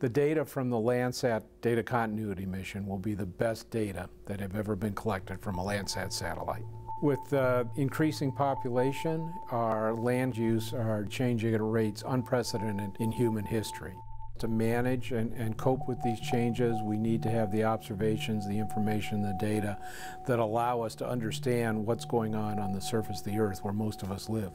The data from the Landsat Data Continuity Mission will be the best data that have ever been collected from a Landsat satellite. With increasing population, our land use are changing at rates unprecedented in human history. To manage and cope with these changes, we need to have the observations, the information, the data that allow us to understand what's going on the surface of the Earth where most of us live.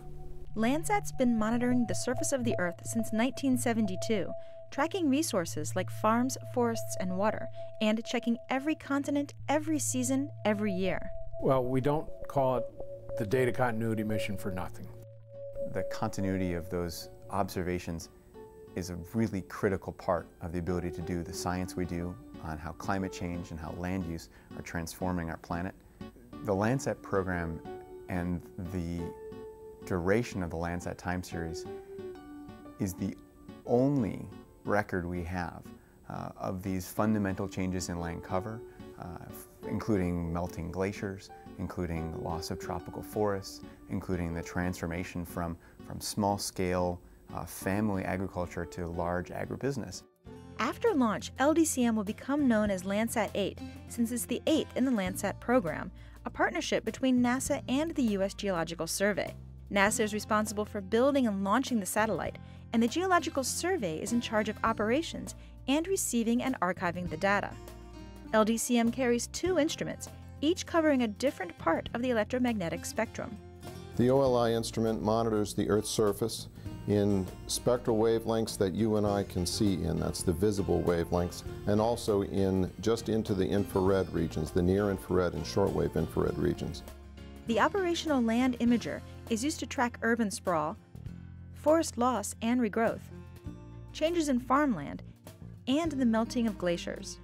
Landsat's been monitoring the surface of the Earth since 1972, tracking resources like farms, forests, and water, and checking every continent, every season, every year. Well, we don't call it the Data Continuity Mission for nothing. The continuity of those observations is a really critical part of the ability to do the science we do on how climate change and how land use are transforming our planet. The Landsat program and the duration of the Landsat time series is the only record we have of these fundamental changes in land cover, including melting glaciers, including the loss of tropical forests, including the transformation from small-scale family agriculture to large agribusiness. After launch, LDCM will become known as Landsat 8, since it's the 8th in the Landsat program, a partnership between NASA and the U.S. Geological Survey. NASA is responsible for building and launching the satellite, and the Geological Survey is in charge of operations and receiving and archiving the data. LDCM carries 2 instruments, each covering a different part of the electromagnetic spectrum. The OLI instrument monitors the Earth's surface in spectral wavelengths that you and I can see in, that's the visible wavelengths, and also just into the infrared regions, the near-infrared and shortwave infrared regions. The operational land imager is used to track urban sprawl, forest loss and regrowth, changes in farmland, and the melting of glaciers.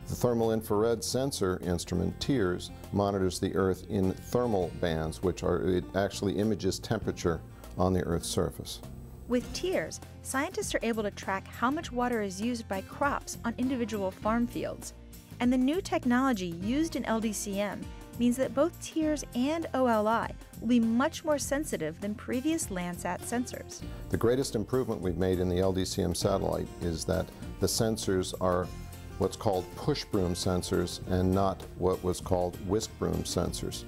The thermal infrared sensor instrument, TIRS, monitors the Earth in thermal bands, it actually images temperature on the Earth's surface. With TIRS, scientists are able to track how much water is used by crops on individual farm fields. And the new technology used in LDCM means that both TIRS and OLI will be much more sensitive than previous Landsat sensors. The greatest improvement we've made in the LDCM satellite is that the sensors are what's called push broom sensors and not what was called whisk broom sensors.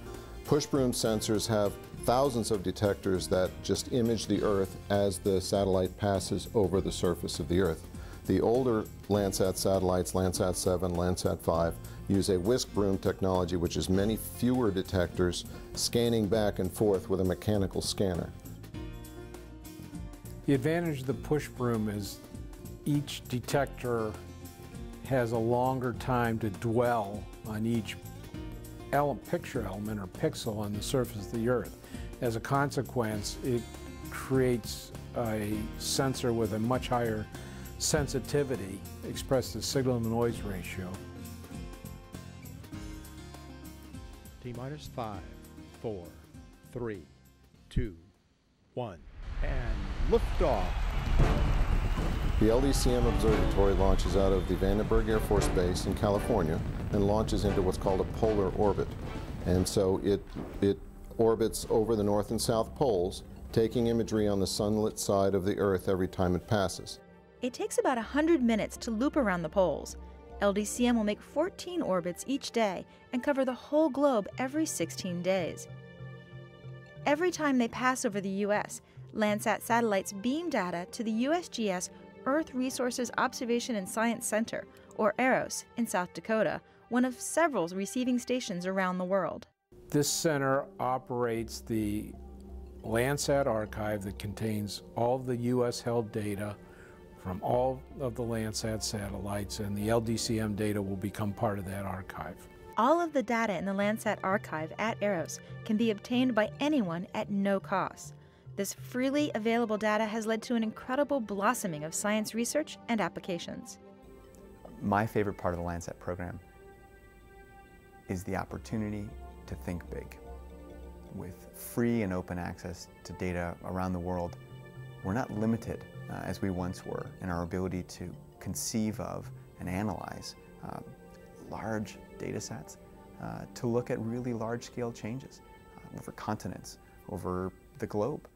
Push broom sensors have thousands of detectors that just image the Earth as the satellite passes over the surface of the Earth. The older Landsat satellites, Landsat 7, Landsat 5, use a whisk broom technology, which is many fewer detectors scanning back and forth with a mechanical scanner. The advantage of the push broom is each detector has a longer time to dwell on each picture element or pixel on the surface of the Earth. As a consequence, it creates a sensor with a much higher sensitivity expressed as signal-to-noise ratio. T-minus 5, 4, 3, 2, 1, and liftoff. The LDCM Observatory launches out of the Vandenberg Air Force Base in California and launches into what's called a polar orbit. And so it orbits over the North and South poles, taking imagery on the sunlit side of the Earth every time it passes. It takes about 100 minutes to loop around the poles. LDCM will make 14 orbits each day and cover the whole globe every 16 days. Every time they pass over the U.S., Landsat satellites beam data to the USGS Earth Resources Observation and Science Center, or EROS, in South Dakota, one of several receiving stations around the world. This center operates the Landsat archive that contains all of the U.S.-held data from all of the Landsat satellites, and the LDCM data will become part of that archive. All of the data in the Landsat archive at EROS can be obtained by anyone at no cost. This freely available data has led to an incredible blossoming of science research and applications. My favorite part of the Landsat program is the opportunity to think big. With free and open access to data around the world, we're not limited as we once were in our ability to conceive of and analyze large data sets to look at really large-scale changes over continents, over the globe.